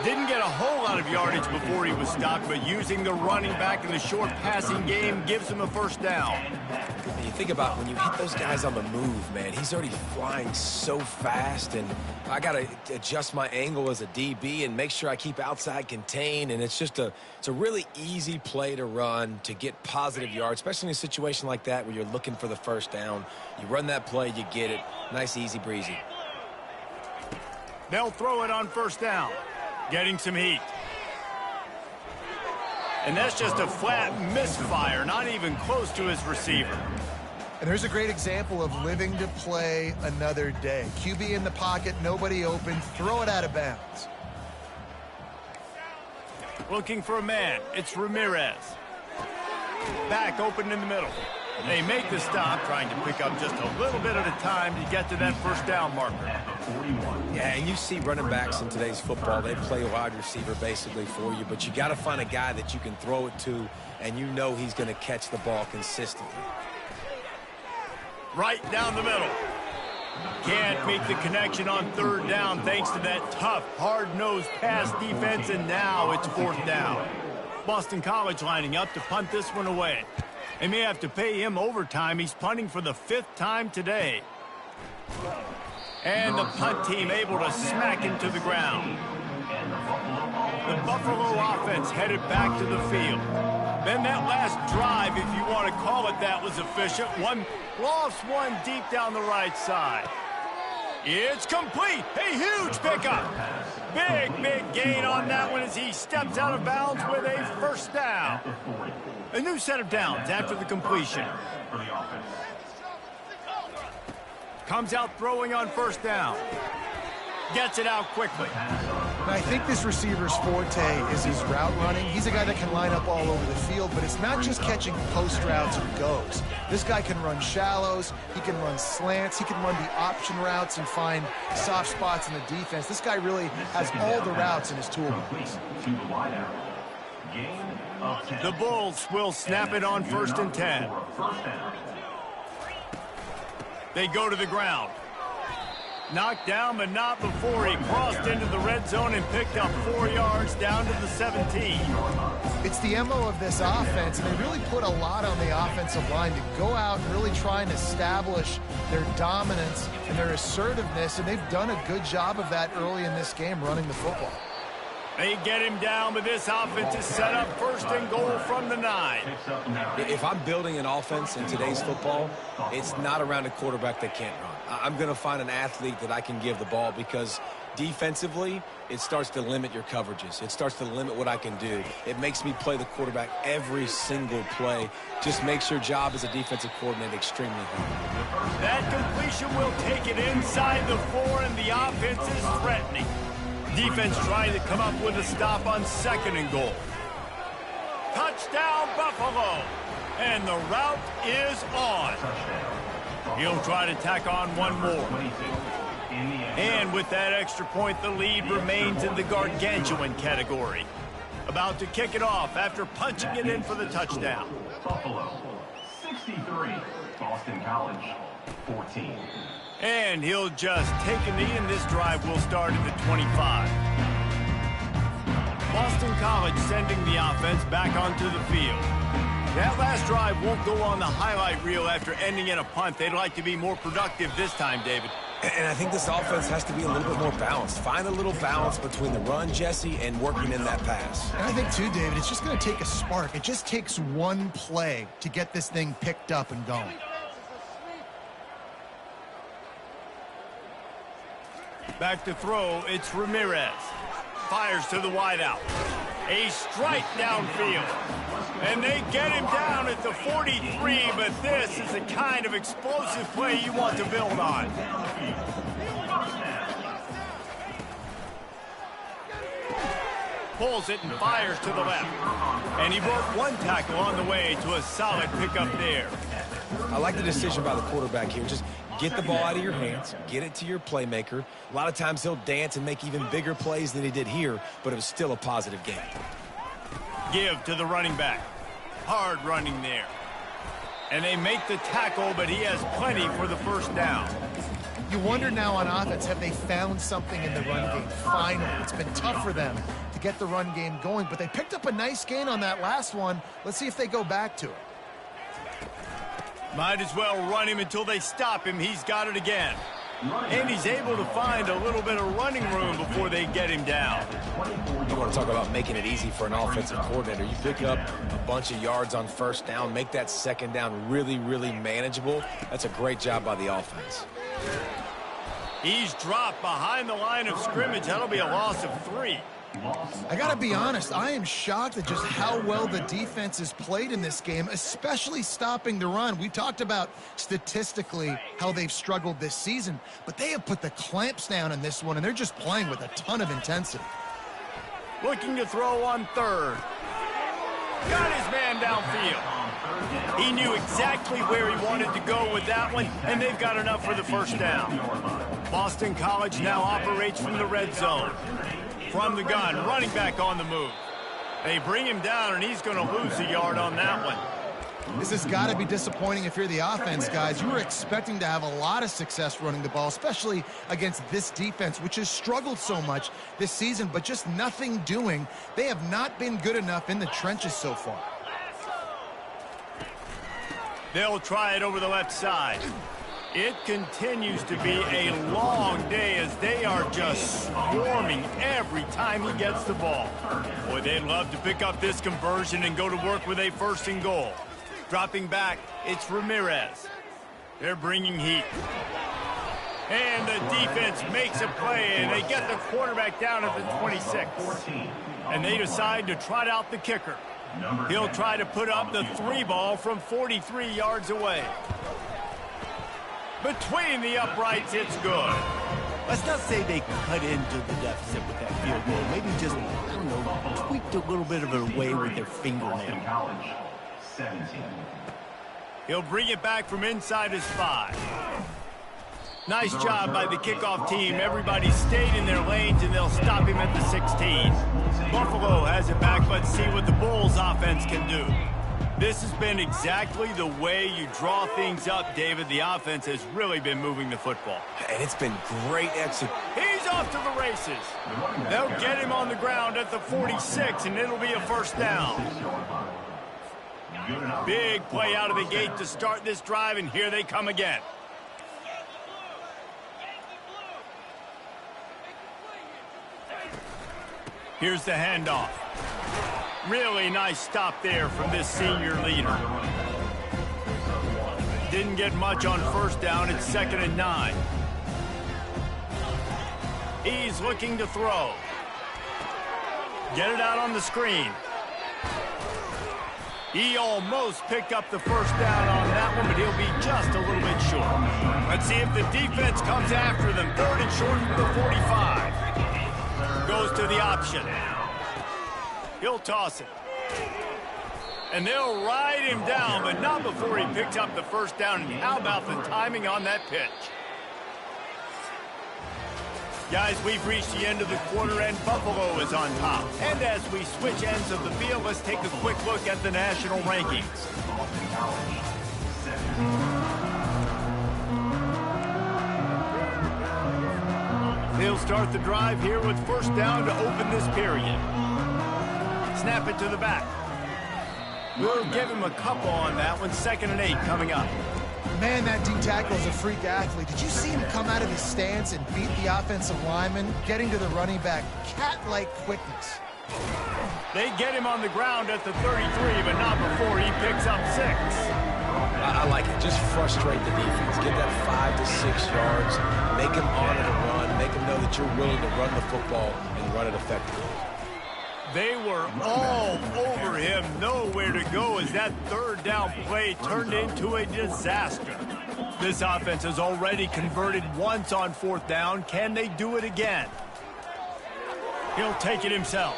Didn't get a whole lot of yardage before he was stopped, but using the running back in the short passing game gives him a first down. And you think about when you hit those guys on the move, man, he's already flying so fast, and I got to adjust my angle as a DB and make sure I keep outside contained, and it's a really easy play to run to get positive yards, especially in a situation like that where you're looking for the first down. You run that play, you get it. Nice, easy breezy. They'll throw it on first down. Getting some heat. And that's just a flat misfire, not even close to his receiver. And there's a great example of living to play another day. QB in the pocket, nobody open, throw it out of bounds. Looking for a man, it's Ramirez. Back open in the middle. They make the stop, trying to pick up just a little bit at a time to get to that first down marker. Yeah, and you see running backs in today's football, they play wide receiver basically for you, but you got to find a guy that you can throw it to, and you know he's going to catch the ball consistently. Right down the middle. Can't make the connection on third down thanks to that tough, hard-nosed pass defense, and now it's fourth down. Boston College lining up to punt this one away. They may have to pay him overtime. He's punting for the 5th time today. And the punt team able to smack him to the ground. The Buffalo offense headed back to the field. Then that last drive, if you want to call it that, was efficient. One lost one deep down the right side. It's complete. A huge pickup. Big gain on that one as he steps out of bounds with a first down. A new set of downs after the completion. Comes out throwing on first down. Gets it out quickly. And I think this receiver's forte is his route running. He's a guy that can line up all over the field, but it's not just catching post routes and goes. This guy can run shallows, he can run slants, he can run the option routes and find soft spots in the defense. This guy really has all the routes in his toolbox. The Bulls will snap it on 1st and 10. They go to the ground. Knocked down, but not before he crossed into the red zone and picked up 4 yards down to the 17. It's the MO of this offense, and they really put a lot on the offensive line to go out and really try and establish their dominance and their assertiveness, and they've done a good job of that early in this game running the football. They get him down, but this offense is set up 1st and goal from the 9. If I'm building an offense in today's football, it's not around a quarterback that can't run. I'm going to find an athlete that I can give the ball, because defensively, it starts to limit your coverages. It starts to limit what I can do. It makes me play the quarterback every single play. Just makes your job as a defensive coordinator extremely hard. That completion will take it inside the 4, and the offense is threatening. Defense trying to come up with a stop on 2nd and goal. Touchdown, Buffalo. And the route is on. He'll try to tack on one more. And with that extra point, the lead remains in the gargantuan category. About to kick it off after punching it in for the touchdown. Buffalo, 63. Boston College, 14. And he'll just take a knee, and this drive will start at the 25. Boston College sending the offense back onto the field. That last drive won't go on the highlight reel after ending in a punt. They'd like to be more productive this time, David. And I think this offense has to be a little bit more balanced. Find a little balance between the run, Jesse, and working in that pass. And I think, too, David, it's just going to take a spark. It just takes one play to get this thing picked up and going. Back to throw, it's Ramirez. Fires to the wideout. A strike downfield. And they get him down at the 43, but this is the kind of explosive play you want to build on. Pulls it and fires to the left. And he broke one tackle on the way to a solid pickup there. I like the decision by the quarterback here. Just Get the ball out of your hands, get it to your playmaker. A lot of times he'll dance and make even bigger plays than he did here, but it was still a positive game. Give to the running back. Hard running there. And they make the tackle, but he has plenty for the first down. You wonder now on offense, have they found something in the run game? Finally, it's been tough for them to get the run game going, but they picked up a nice gain on that last one. Let's see if they go back to it. Might as well run him until they stop him. He's got it again. And he's able to find a little bit of running room before they get him down. You want to talk about making it easy for an offensive coordinator. You pick up a bunch of yards on first down, make that second down really, really manageable. That's a great job by the offense. He's dropped behind the line of scrimmage. That'll be a loss of 3. I got to be honest, I am shocked at just how well the defense has played in this game, especially stopping the run. We talked about statistically how they've struggled this season, but they have put the clamps down in this one, and they're just playing with a ton of intensity. Looking to throw on third. Got his man downfield. He knew exactly where he wanted to go with that one, and they've got enough for the first down. Boston College now operates from the red zone. From the gun, running back on the move. They bring him down, and he's going to lose a yard on that one. This has got to be disappointing if you're the offense, guys. You were expecting to have a lot of success running the ball, especially against this defense, which has struggled so much this season, but just nothing doing. They have not been good enough in the trenches so far. They'll try it over the left side. It continues to be a long day as they are just swarming every time he gets the ball. Boy, they'd love to pick up this conversion and go to work with a 1st and goal. Dropping back, it's Ramirez. They're bringing heat. And the defense makes a play, and they get the quarterback down at the 26. And they decide to trot out the kicker. He'll try to put up the 3 ball from 43 yards away. Between the uprights, it's good. Let's not say they cut into the deficit with that field goal. Maybe just, I don't know, tweaked a little bit of it away with their fingernail. He'll bring it back from inside his 5. Nice job by the kickoff team. Everybody stayed in their lanes, and they'll stop him at the 16. Buffalo has it back. Let's see what the Bulls offense can do. This has been exactly the way you draw things up, David. The offense has really been moving the football. And it's been great execution. He's off to the races. They'll get him on the ground at the 46, and it'll be a first down. Big play out of the gate to start this drive, and here they come again. Here's the handoff. Really nice stop there from this senior leader. Didn't get much on first down. It's 2nd and 9. He's looking to throw. Get it out on the screen. He almost picked up the first down on that one, but he'll be just a little bit short. Let's see if the defense comes after them. 3rd and short from the 45. Goes to the option. He'll toss it. And they'll ride him down, but not before he picks up the first down. And how about the timing on that pitch? Guys, we've reached the end of the quarter, and Buffalo is on top. And as we switch ends of the field, let's take a quick look at the national rankings. They'll start the drive here with first down to open this period. Snap it to the back. We'll give him a couple on that one. 2nd and 8 coming up. Man, that D tackle is a freak athlete. Did you see him come out of his stance and beat the offensive lineman, getting to the running back? Cat-like quickness. They get him on the ground at the 33, but not before he picks up 6. I like it. Just frustrate the defense. Get that 5 to 6 yards. Make them honor the run. Make them know that you're willing to run the football and run it effectively. They were all over him, nowhere to go as that 3rd down play turned into a disaster. This offense has already converted once on 4th down. Can they do it again? He'll take it himself.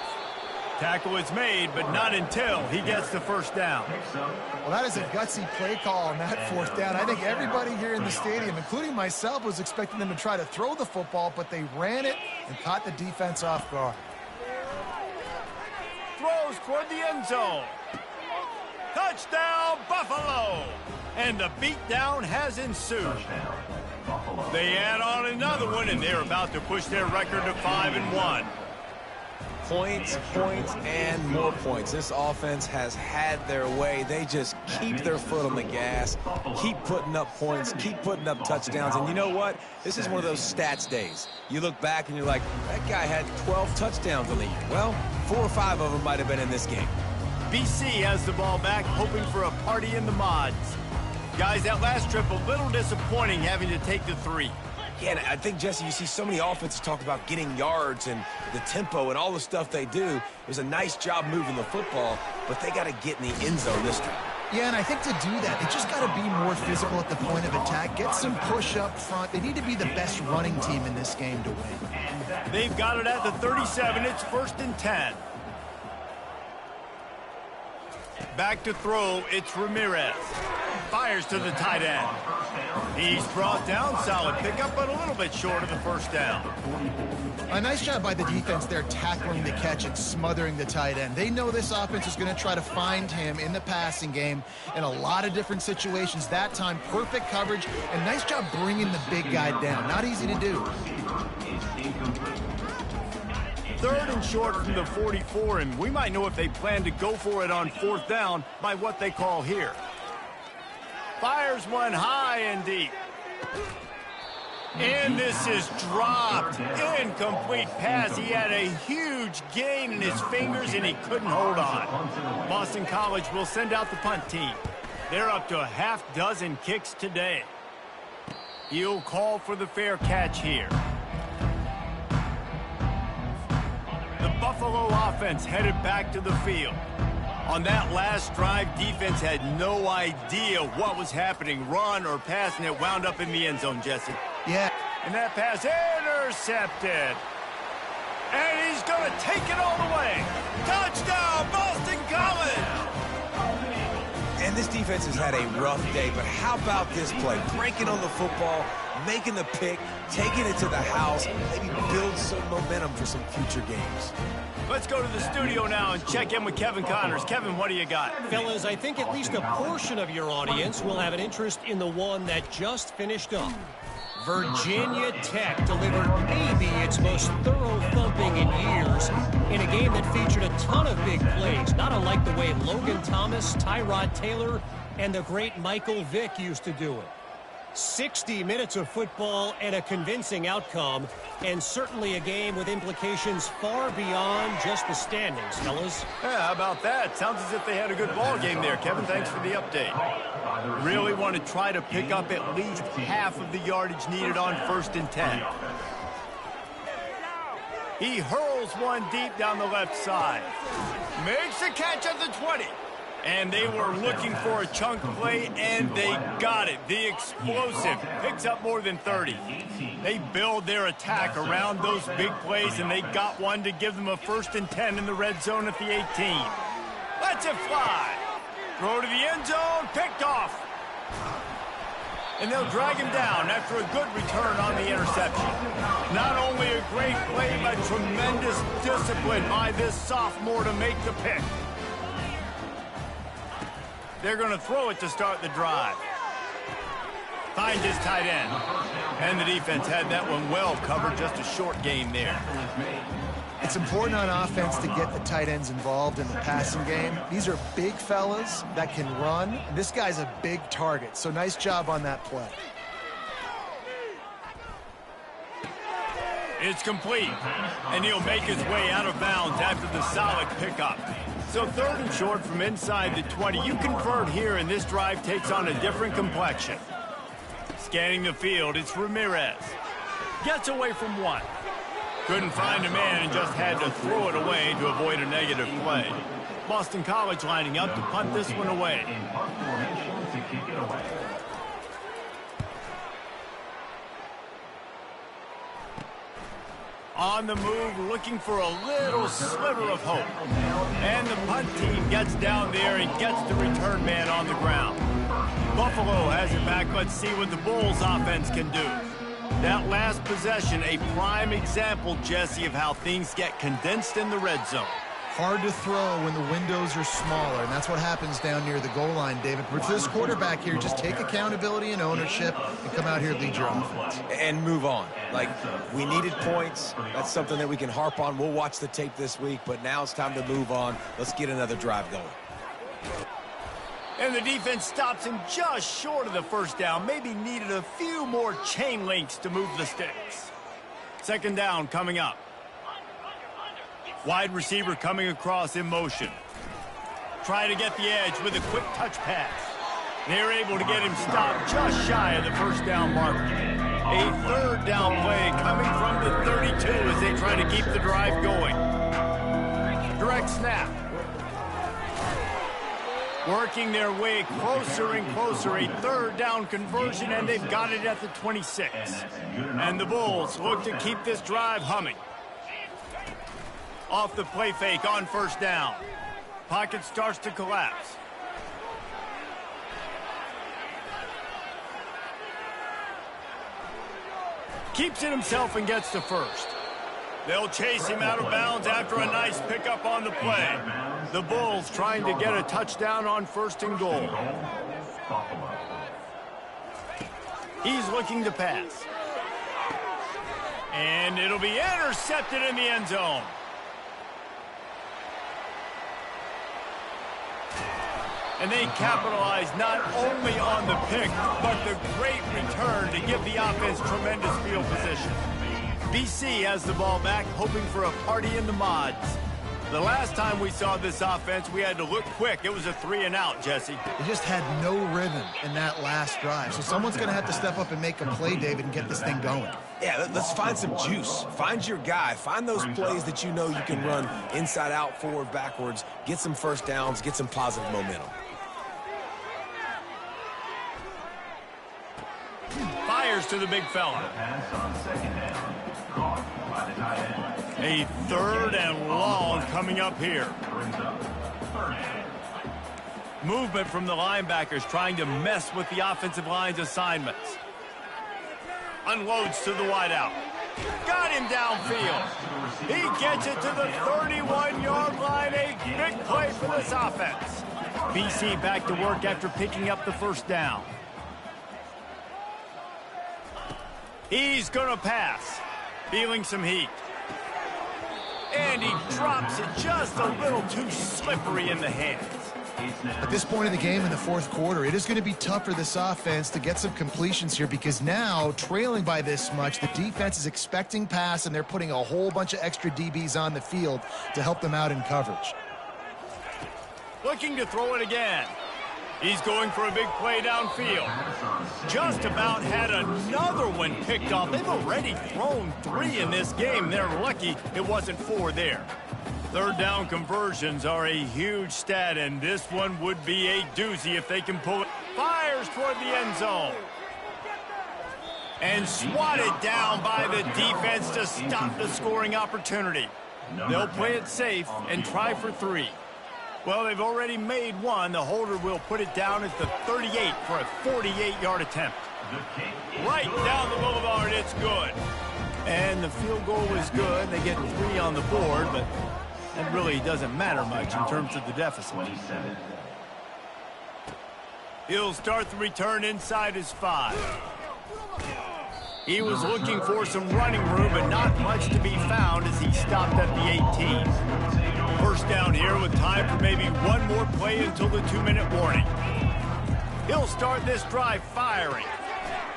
Tackle is made, but not until he gets the first down. Well, that is a gutsy play call on that fourth down. I think everybody here in the stadium, including myself, was expecting them to try to throw the football, but they ran it and caught the defense off guard. Throws toward the end zone. Touchdown, Buffalo! And the beatdown has ensued. They add on another one, and they're about to push their record to 5-1. Points, points, and more points. This offense has had their way. They just keep their foot on the gas, keep putting up points, keep putting up touchdowns. And you know what? This is one of those stats days. You look back and you're like, that guy had 12 touchdowns on the year. Well, 4 or 5 of them might have been in this game. BC has the ball back, hoping for a party in the mods. Guys, that last trip, a little disappointing having to take the 3. Yeah, and I think, Jesse, you see so many offenses talk about getting yards and the tempo and all the stuff they do. It was a nice job moving the football, but they got to get in the end zone this time. Yeah, and I think to do that, they just got to be more physical at the point of attack, get some push up front. They need to be the best running team in this game to win. They've got it at the 37. It's 1st and 10. Back to throw, it's Ramirez. Fires to the tight end. He's brought down, solid pickup, but a little bit short of the first down. A nice job by the defense there tackling the catch and smothering the tight end. They know this offense is going to try to find him in the passing game in a lot of different situations. That time, perfect coverage, and nice job bringing the big guy down. Not easy to do. 3rd and short from the 44, and we might know if they plan to go for it on 4th down by what they call here. Fires one high and deep. And this is dropped. Incomplete pass. He had a huge gain in his fingers, and he couldn't hold on. Boston College will send out the punt team. They're up to a half-dozen kicks today. He'll call for the fair catch here. The Buffalo offense headed back to the field. On that last drive, defense had no idea what was happening, run or pass, and it wound up in the end zone, Jesse. Yeah. And that pass intercepted. And he's going to take it all the way. Touchdown, Boston College! And this defense has had a rough day, but how about this play? Breaking on the football, making the pick, taking it to the house, maybe build some momentum for some future games. Let's go to the studio now and check in with Kevin Connors. Kevin, what do you got? Fellas, I think at least a portion of your audience will have an interest in the one that just finished up. Virginia Tech delivered maybe its most thorough thumping in years in a game that featured a ton of big plays, not unlike the way Logan Thomas, Tyrod Taylor, and the great Michael Vick used to do it. 60 minutes of football and a convincing outcome, and certainly a game with implications far beyond just the standings, fellas. Yeah, how about that? Sounds as if they had a good ball game there. Kevin, thanks for the update. Really want to try to pick up at least half of the yardage needed on 1st and 10. He hurls one deep down the left side. Makes the catch at the 20. And they were looking for a chunk play, and they got it. The explosive picks up more than 30. They build their attack around those big plays, and they got one to give them a 1st and 10 in the red zone at the 18. Lets it fly. Throw to the end zone, picked off. And they'll drag him down after a good return on the interception. Not only a great play, but tremendous discipline by this sophomore to make the pick. They're going to throw it to start the drive. Finds his tight end. And the defense had that one well covered, just a short gain there. It's important on offense to get the tight ends involved in the passing game. These are big fellas that can run. This guy's a big target, so nice job on that play. It's complete, and he'll make his way out of bounds after the solid pickup. So 3rd and short from inside the 20. You convert here, and this drive takes on a different complexion. Scanning the field, it's Ramirez. Gets away from one. Couldn't find a man and just had to throw it away to avoid a negative play. Boston College lining up to punt this one away. On the move, looking for a little sliver of hope. And the punt team gets down there and gets the return man on the ground. Buffalo has it back. Let's see what the Bulls offense can do. That last possession, a prime example, Jesse, of how things get condensed in the red zone. Hard to throw when the windows are smaller, and that's what happens down near the goal line, David. But for this quarterback here, just take accountability and ownership and come out here and lead your offense. And move on. Like, we needed points. That's something that we can harp on. We'll watch the tape this week, but now it's time to move on. Let's get another drive going. And the defense stops him just short of the first down. Maybe needed a few more chain links to move the sticks. Second down coming up. Wide receiver coming across in motion. Try to get the edge with a quick touch pass. They're able to get him stopped just shy of the first down marker. A third down play coming from the 32 as they try to keep the drive going. Direct snap. Working their way closer and closer. A third down conversion, and they've got it at the 26. And the Bulls look to keep this drive humming. Off the play fake on first down. Pocket starts to collapse. Keeps it himself and gets to first. They'll chase him out of bounds after a nice pickup on the play. The Bulls trying to get a touchdown on first and goal. He's looking to pass. And it'll be intercepted in the end zone. And they capitalize not only on the pick, but the great return to give the offense tremendous field position. BC has the ball back, hoping for a party in the mods. The last time we saw this offense, we had to look quick. It was a 3-and-out, Jesse. They just had no rhythm in that last drive. So someone's going to have to step up and make a play, David, and get this thing going. Yeah, let's find some juice. Find your guy. Find those plays that you know you can run inside out, forward, backwards. Get some first downs. Get some positive momentum. Fires to the big fella. A third and long coming up here. Movement from the linebackers trying to mess with the offensive line's assignments. Unloads to the wideout. Got him downfield. He gets it to the 31-yard line. A big play for this offense. BC back to work after picking up the first down. He's going to pass. Feeling some heat. And he drops it just a little too slippery in the hands. At this point in the game in the fourth quarter, it is going to be tough for this offense to get some completions here because now, trailing by this much, the defense is expecting pass and they're putting a whole bunch of extra DBs on the field to help them out in coverage. Looking to throw it again. He's going for a big play downfield. Just about had another one picked off. They've already thrown 3 in this game. They're lucky it wasn't 4 there. Third down conversions are a huge stat, and this one would be a doozy if they can pull it. Fires toward the end zone. And swatted down by the defense to stop the scoring opportunity. They'll play it safe and try for 3. Well, they've already made 1. The holder will put it down at the 38 for a 48-yard attempt. Right down the boulevard, it's good. And the field goal is good. They get 3 on the board, but that really doesn't matter much in terms of the deficit. He'll start the return inside his 5. He was looking for some running room, but not much to be found as he stopped at the 18. First down here with time for maybe one more play until the 2-minute warning. He'll start this drive firing.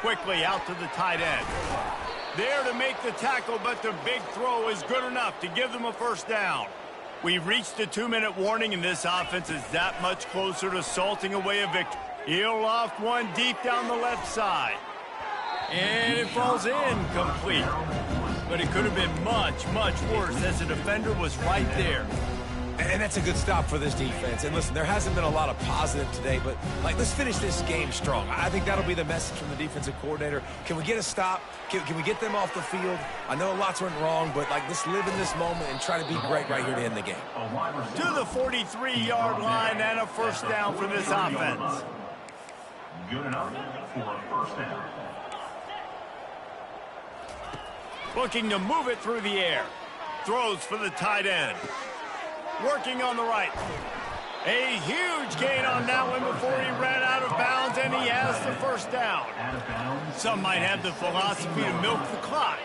Quickly out to the tight end. There to make the tackle, but the big throw is good enough to give them a first down. We've reached the 2-minute warning, and this offense is that much closer to salting away a victory. He'll loft one deep down the left side. And it falls incomplete. But it could have been much, much worse as the defender was right there. And that's a good stop for this defense. And listen, there hasn't been a lot of positive today, but let's finish this game strong. I think that'll be the message from the defensive coordinator. Can we get a stop? Can we get them off the field? I know lots went wrong, but let's live in this moment and try to be great right here to end the game. To the 43-yard line and a first down for this offense. Good enough for a first down. Looking to move it through the air. Throws for the tight end. Working on the right. A huge gain on that one before he ran out of bounds, and he has the first down. Some might have the philosophy to milk the clock.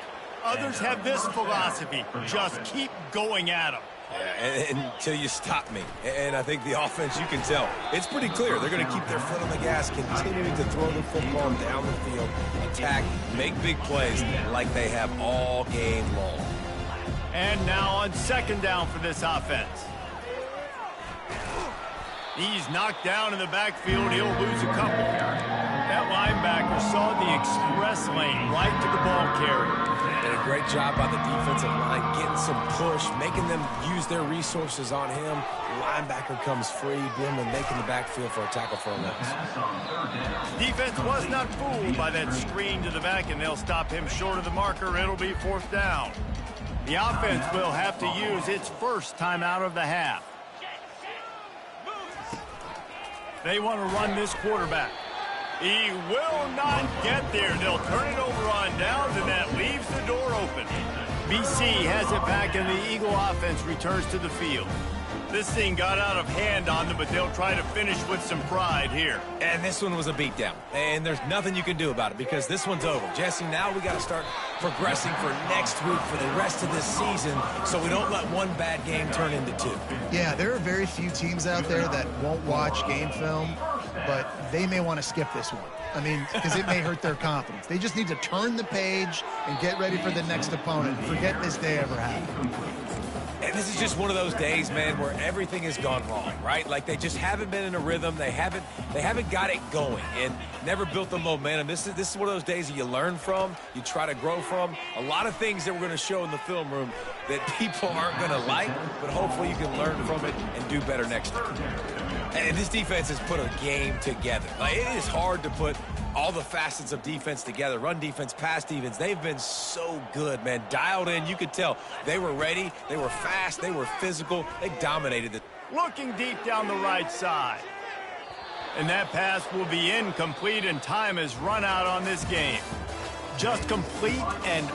Others have this philosophy. Just keep going at them. Yeah, until you stop me. And I think the offense, you can tell, it's pretty clear. They're going to keep their foot on the gas, continuing to throw the football down the field, attack, make big plays like they have all game long. And now on second down for this offense. He's knocked down in the backfield. He'll lose a couple. That linebacker saw the express lane right to the ball carrier. Did a great job by the defensive line, getting some push, making them use their resources on him. Linebacker comes free, Billman making the backfield for a tackle for a loss. Defense was not fooled by that screen to the back, and they'll stop him short of the marker. It'll be fourth down. The offense will have to use its first timeout of the half. They want to run this quarterback. He will not get there. They'll turn it over on downs, and that leaves the door open. BC has it back, and the Eagle offense returns to the field. This thing got out of hand on them, but they'll try to finish with some pride here. And this one was a beatdown, and there's nothing you can do about it because this one's over. Jesse, now we got to start progressing for next week for the rest of this season so we don't let one bad game turn into two. Yeah, there are very few teams out there that won't watch game film, but they may want to skip this one. I mean, because it may hurt their confidence. They just need to turn the page and get ready for the next opponent. Forget this day ever happened. And this is just one of those days, man, where everything has gone wrong, right? Like they just haven't been in a rhythm. They haven't got it going and never built the momentum. This is one of those days that you learn from, you try to grow from. A lot of things that we're going to show in the film room that people aren't going to like, but hopefully you can learn from it and do better next time. And this defense has put a game together. Like, it is hard to put all the facets of defense together. Run defense, pass defense. They've been so good, man. Dialed in. You could tell they were ready. They were fast. They were physical. They dominated it. Looking deep down the right side. And that pass will be incomplete, and time has run out on this game. Just complete and